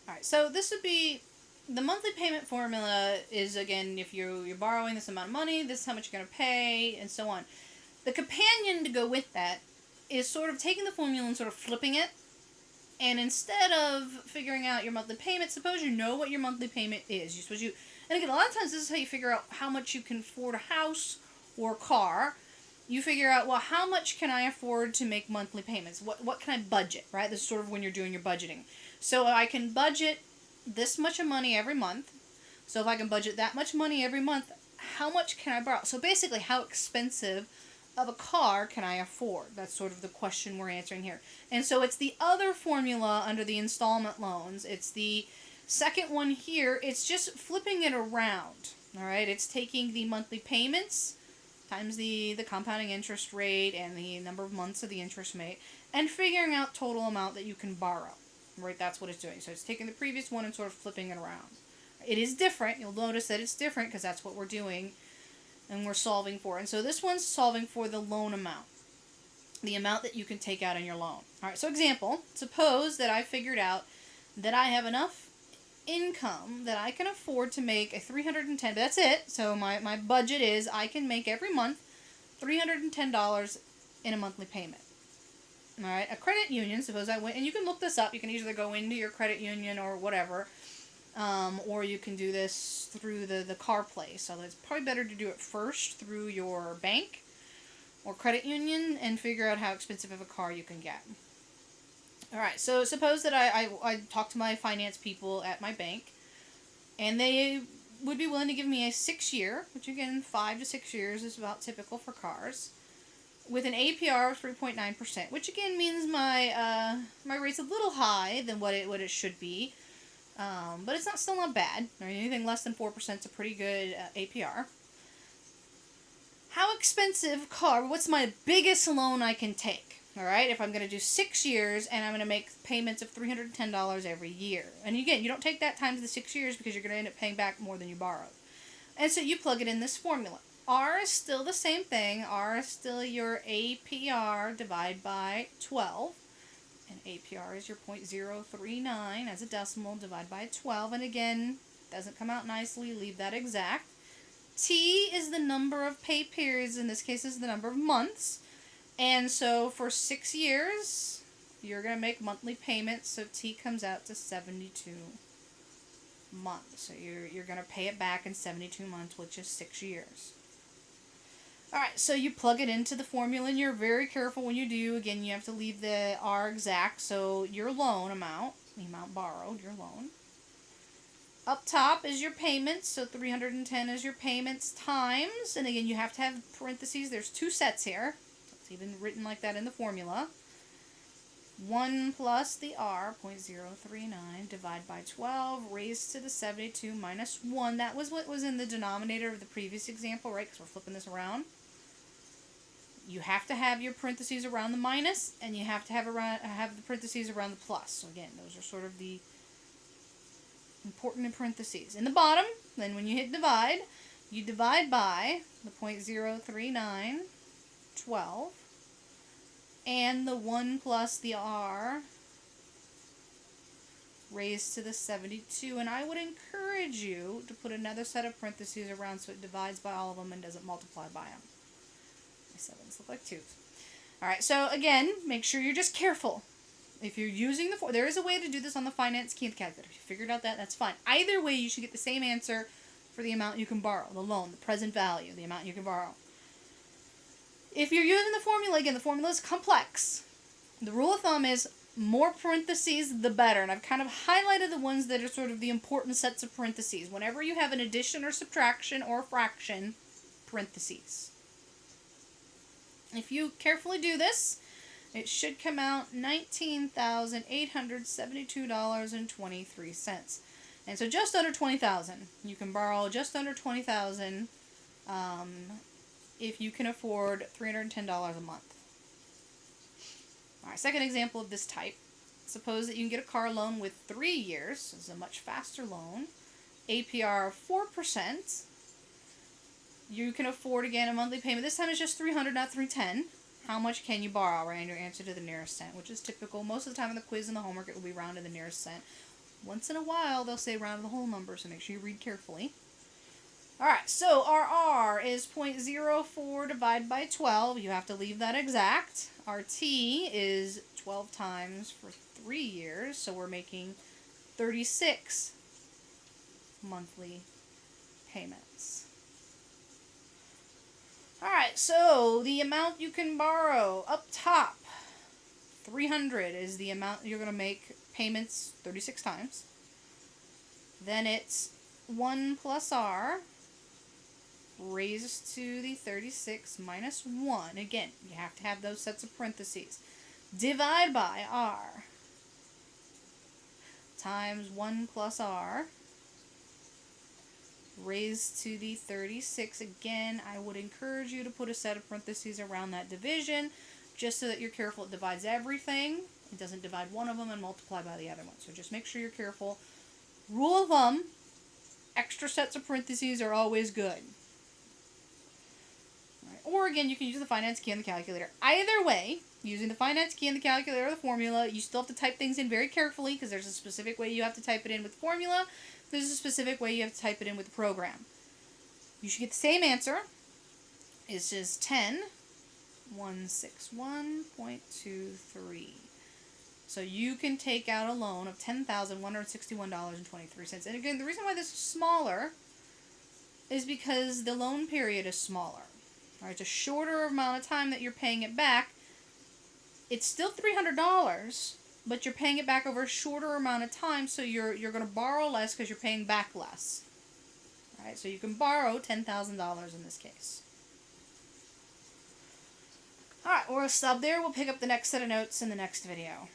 Alright, so this would be the monthly payment formula is, again, if you're borrowing this amount of money, this is how much you're going to pay, and so on. The companion to go with that is sort of taking the formula and sort of flipping it. And instead of figuring out your monthly payment, suppose you know what your monthly payment is. And again, a lot of times this is how you figure out how much you can afford a house or a car. You figure out, well, how much can I afford to make monthly payments? What can I budget, right? This is sort of when you're doing your budgeting. So I can budget this much of money every month. So if I can budget that much money every month, how much can I borrow? So basically, how expensive of a car can I afford? That's sort of the question we're answering here. And so it's the other formula under the installment loans. It's the second one here. It's just flipping it around. All right, it's taking the monthly payments times the compounding interest rate and the number of months of the interest rate and figuring out total amount that you can borrow. Right, that's what it's doing. So it's taking the previous one and sort of flipping it around. It is different. You'll notice that it's different because that's what we're doing and we're solving for. And so this one's solving for the loan amount, the amount that you can take out on your loan. All right, so example, suppose that I figured out that I have enough income that I can afford to make a 310, but that's it. So my budget is I can make every month $310 in a monthly payment. All right, a credit union, suppose I went, and you can look this up. You can either go into your credit union or whatever, or you can do this through the car place. So it's probably better to do it first through your bank or credit union and figure out how expensive of a car you can get. All right, so suppose that I talk to my finance people at my bank, and they would be willing to give me a 6-year, which again, 5 to 6 years is about typical for cars, with an APR of 3.9%, which again means my rate's a little high than what it should be, but it's still not bad. Or anything less than 4% is a pretty good APR. How expensive car? What's my biggest loan I can take? All right, if I'm going to do 6 years and I'm going to make payments of $310 every year. And again, you don't take that times the 6 years because you're going to end up paying back more than you borrowed. And so you plug it in this formula. R is still the same thing. R is still your APR divided by 12. And APR is your 0.039 as a decimal divided by 12. And again, doesn't come out nicely. Leave that exact. T is the number of pay periods. In this case, is the number of months. And so for 6 years, you're going to make monthly payments. So T comes out to 72 months. So you're going to pay it back in 72 months, which is 6 years. Alright, so you plug it into the formula, and you're very careful when you do. Again, you have to leave the R exact, so your loan amount, the amount borrowed, your loan. Up top is your payments, so 310 is your payments times, and again, you have to have parentheses. There's 2 sets here. It's even written like that in the formula. 1 plus the R, 0.039, divided by 12, raised to the 72 minus 1. That was what was in the denominator of the previous example, right? Because we're flipping this around. You have to have your parentheses around the minus, and you have to have the parentheses around the plus. So again, those are sort of the important in parentheses. In the bottom, then when you hit divide, you divide by the 0.039, 12, and the 1 plus the R raised to the 72. And I would encourage you to put another set of parentheses around so it divides by all of them and doesn't multiply by them. My 7s look like 2s. Alright, so again, make sure you're just careful. If you're using there is a way to do this on the finance key calculator. If you figured out that's fine. Either way, you should get the same answer for the amount you can borrow, the loan, the present value, the amount you can borrow. If you're using the formula, again, the formula is complex. The rule of thumb is more parentheses, the better. And I've kind of highlighted the ones that are sort of the important sets of parentheses. Whenever you have an addition or subtraction or fraction, parentheses. If you carefully do this, it should come out $19,872.23. And so just under $20,000. You can borrow just under $20,000 if you can afford $310 a month. Alright, second example of this type. Suppose that you can get a car loan with 3 years. This is a much faster loan. APR of 4%. You can afford, again, a monthly payment. This time it's just $300, not $310. How much can you borrow? Round your answer to the nearest cent, which is typical. Most of the time in the quiz and the homework, it will be round to the nearest cent. Once in a while, they'll say round the whole number, so make sure you read carefully. Alright, so our R is 0.04 divided by 12. You have to leave that exact. Our T is 12 times for 3 years, so we're making 36 monthly payments. Alright, so the amount you can borrow up top, 300 is the amount you're going to make payments 36 times. Then it's 1 plus R raised to the 36 minus 1. Again, you have to have those sets of parentheses. Divide by R times 1 plus R raised to the 36. Again, I would encourage you to put a set of parentheses around that division, just so that you're careful it divides everything. It doesn't divide one of them and multiply by the other one. So just make sure you're careful. Rule of thumb, extra sets of parentheses are always good. Right. Or again, you can use the finance key on the calculator. Either way, using the finance key and the calculator or the formula, you still have to type things in very carefully, because there's a specific way you have to type it in with the formula. There's a specific way you have to type it in with the program. You should get the same answer. It's just 10,161.23. So you can take out a loan of $10,161.23. And again, the reason why this is smaller is because the loan period is smaller. All right, it's a shorter amount of time that you're paying it back. It's still $300, but you're paying it back over a shorter amount of time, so you're going to borrow less because you're paying back less. All right, so you can borrow $10,000 in this case. Alright, we'll stop there. We'll pick up the next set of notes in the next video.